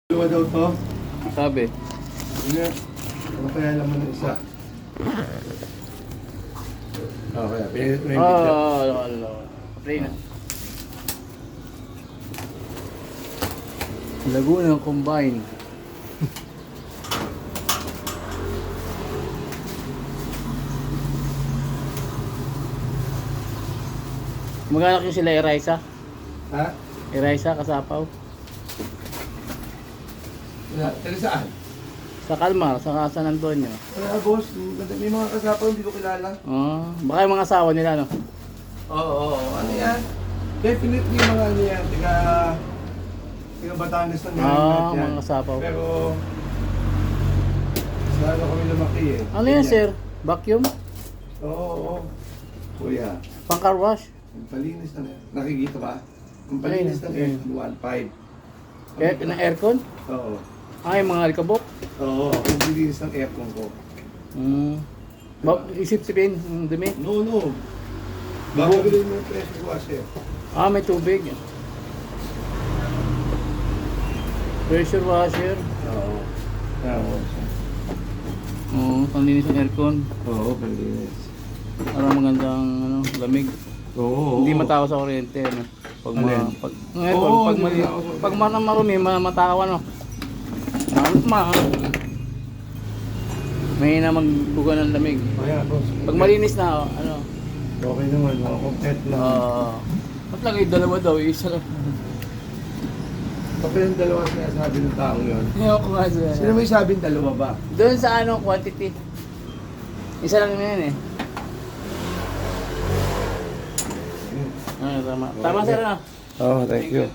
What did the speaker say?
Dalawa daw to. Sabi. Hindi. Ano kaya naman ng isa? Okay, pinili ko na yung video. Ano. Play na. Laguna Combine. Magkano yung sila Eraisa? Ha? Eraisa, Kasapaw. Taga saan? Sa Kalmar, sa San Antonio. Wala boss, may mga kasapaw hindi ko kilala. Baka yung mga asawa nila, no? Oo, ano yan? Definitely mga ano yan, taga Batanes na Ah, yan. mga kasapaw. Pero, sa ano kami lumaki eh. Ano yan, sir? Vacuum? Oo. Kuya, Pang car wash? ang palinis na yan. Nakikita ba? Ang palinis na yan, 1.5. Na aircon? Oo. Ay, mga alikabok? Oo, ang palinis ng aircon ko. Isip-sipin, yung dumi? No. Bago bilhin mo yung pressure washer. May tubig. Pressure washer. Oo. Panlinis ng aircon. Oo, palinis. Para magandang lamig. Oo. Hindi matawa sa kuryente, no? Pag Alin? aircon, Oo, pag hindi matawa sa pag marumi, matawa, no? May na magbuga ng lamig. Kaya, boss. Pag malinis na, Okay naman, mga complete lang. ba't lagay dalawa daw, isa lang. Kapag yung dalawa sinasabi ng taong yun. Ayaw ko nga sa... Sino may sabing dalawa ba? Doon sa quantity. Isa lang yan eh. Tama. Tama sir, Oh, thank you.